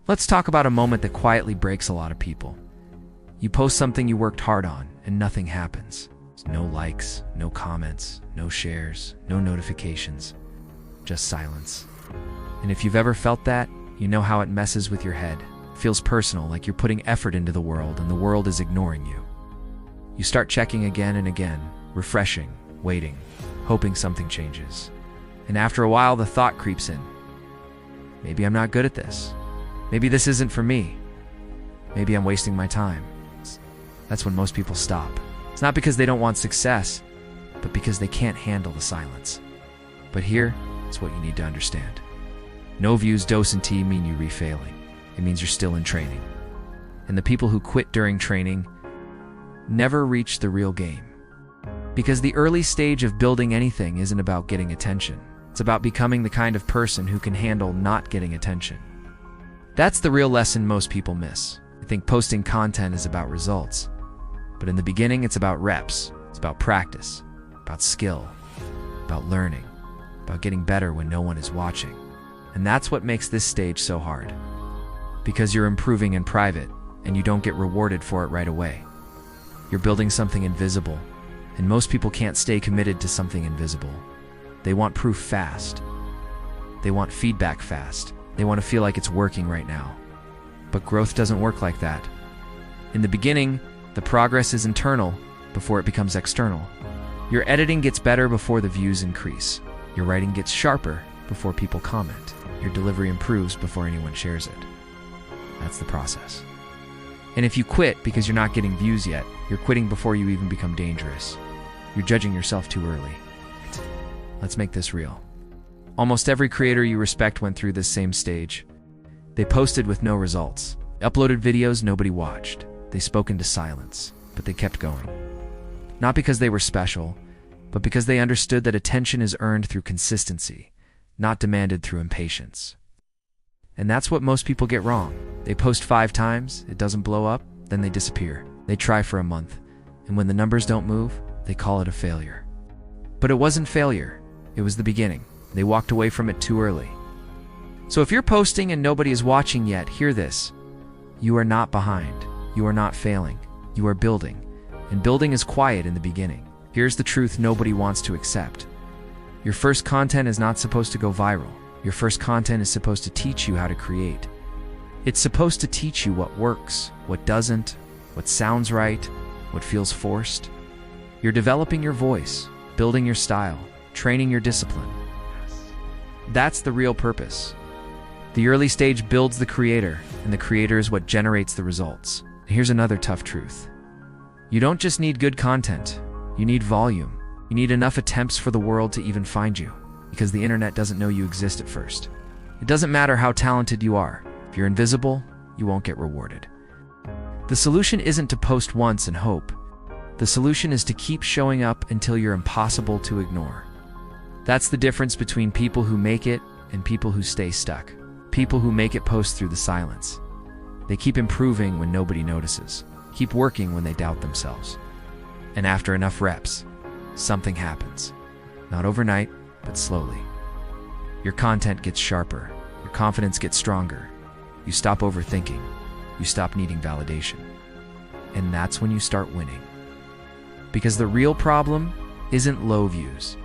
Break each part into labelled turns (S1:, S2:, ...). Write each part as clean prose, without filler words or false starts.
S1: Let's talk about a moment that quietly breaks a lot of people. You post something you worked hard on, and nothing happens. No likes, no comments, no shares, no notifications, just silence. And if you've ever felt that, you know how it messes with your head. It feels personal, like you're putting effort into the world and the world is ignoring you. You start checking again and again, refreshing, waiting, hoping something changes. And after a while, the thought creeps in. Maybe I'm not good at this. Maybe this isn't for me. Maybe I'm wasting my time. That's when most people stop. It's not because they don't want success, but because they can't handle the silence. But here is what you need to understand. No views doesn't mean you refailing. It means you're still in training. And the people who quit during training never reach the real game. Because the early stage of building anything isn't about getting attention. It's about becoming the kind of person who can handle not getting attention. That's the real lesson most people miss. They think posting content is about results. But in the beginning, it's about reps. It's about practice, about skill, about learning, about getting better when no one is watching. And that's what makes this stage so hard. Because you're improving in private, and you don't get rewarded for it right away. You're building something invisible, and most people can't stay committed to something invisible. They want proof fast. They want feedback fast. They want to feel like it's working right now. But growth doesn't work like that. In the beginning, the progress is internal before it becomes external. Your editing gets better before the views increase. Your writing gets sharper before people comment. Your delivery improves before anyone shares it. That's the process. And if you quit because you're not getting views yet, you're quitting before you even become dangerous. You're judging yourself too early. Let's make this real. Almost every creator you respect went through this same stage. They posted with no results. Uploaded videos nobody watched. They spoke into silence, but they kept going. Not because they were special, but because they understood that attention is earned through consistency, not demanded through impatience. And that's what most people get wrong. They post 5 times, it doesn't blow up, then they disappear. They try for a month, and when the numbers don't move, they call it a failure. But it wasn't failure, it was the beginning. They walked away from it too early. So if you're posting and nobody is watching yet, hear this. You are not behind. You are not failing. You are building. And building is quiet in the beginning. Here's the truth nobody wants to accept. Your first content is not supposed to go viral. Your first content is supposed to teach you how to create. It's supposed to teach you what works, what doesn't, what sounds right, what feels forced. You're developing your voice, building your style, training your discipline. That's the real purpose. The early stage builds the creator, and the creator is what generates the results. Here's another tough truth. You don't just need good content, you need volume. You need enough attempts for the world to even find you, because the internet doesn't know you exist at first. It doesn't matter how talented you are. If you're invisible, you won't get rewarded. The solution isn't to post once and hope. The solution is to keep showing up until you're impossible to ignore. That's the difference between people who make it and people who stay stuck. People who make it post through the silence. They keep improving when nobody notices, keep working when they doubt themselves. And after enough reps, something happens. Not overnight, but slowly. Your content gets sharper, your confidence gets stronger. You stop overthinking, you stop needing validation. And that's when you start winning. Because the real problem isn't low views.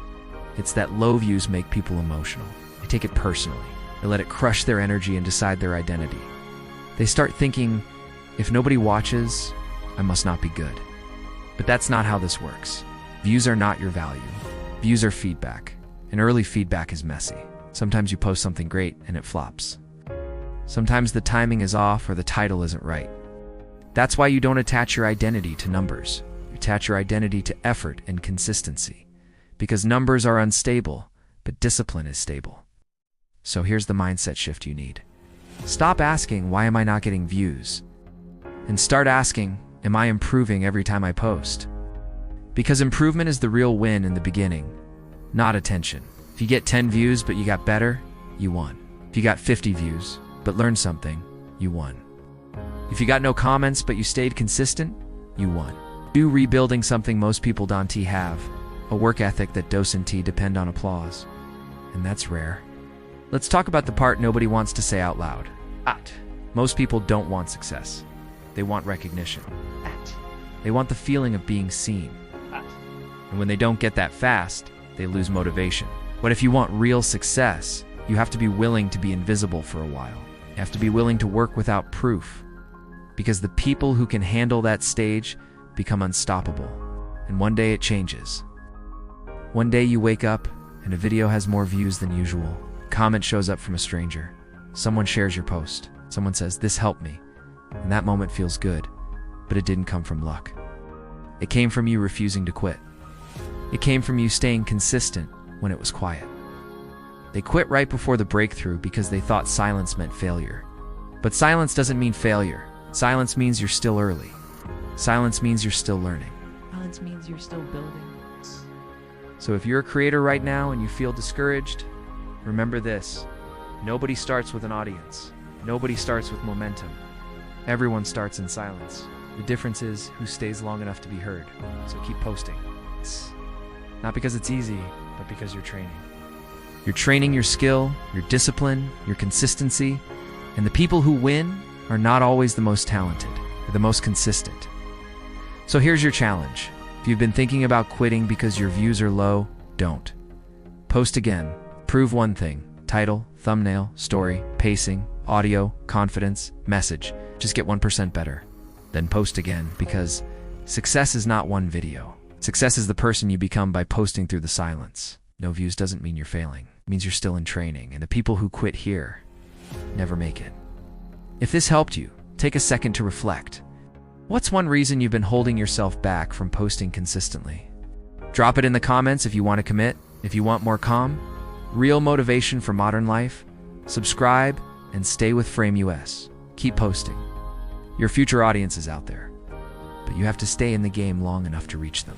S1: It's that low views make people emotional. They take it personally. They let it crush their energy and decide their identity. They start thinking, if nobody watches, I must not be good. But that's not how this works. Views are not your value. Views are feedback. And early feedback is messy. Sometimes you post something great and it flops. Sometimes the timing is off or the title isn't right. That's why you don't attach your identity to numbers. You attach your identity to effort and consistency. Because numbers are unstable, but discipline is stable. So here's the mindset shift you need. Stop asking, why am I not getting views? And start asking, am I improving every time I post? Because improvement is the real win in the beginning, not attention. If you get 10 views but you got better, you won. If you got 50 views but learned something, you won. If you got no comments but you stayed consistent, you won. You rebuilding something most people don't have, a work ethic that doesn't depend on applause. And that's rare. Let's talk about the part nobody wants to say out loud. Most people don't want success. They want recognition. They want the feeling of being seen. And when they don't get that fast, they lose motivation. But if you want real success, you have to be willing to be invisible for a while. You have to be willing to work without proof. Because the people who can handle that stage become unstoppable. And one day it changes. One day you wake up and a video has more views than usual. A comment shows up from a stranger. Someone shares your post. Someone says, "This helped me." And that moment feels good, but it didn't come from luck. It came from you refusing to quit. It came from you staying consistent when it was quiet. They quit right before the breakthrough because they thought silence meant failure. But silence doesn't mean failure. Silence means you're still early. Silence means you're still learning.
S2: Silence means you're still building.
S1: So if you're a creator right now and you feel discouraged, remember this. Nobody starts with an audience. Nobody starts with momentum. Everyone starts in silence. The difference is who stays long enough to be heard. So keep posting. Not because it's easy, but because you're training. You're training your skill, your discipline, your consistency, and the people who win are not always the most talented, they're the most consistent. So here's your challenge. If you've been thinking about quitting because your views are low, don't. Post again. Prove one thing. Title, thumbnail, story, pacing, audio, confidence, message. Just get 1% better. Then post again, because success is not one video. Success is the person you become by posting through the silence. No views doesn't mean you're failing. It means you're still in training, and the people who quit here never make it. If this helped you, take a second to reflect. What's one reason you've been holding yourself back from posting consistently? Drop it in the comments if you want to commit. If you want more calm, real motivation for modern life, subscribe and stay with FrameUS. Keep posting. Your future audience is out there, but you have to stay in the game long enough to reach them.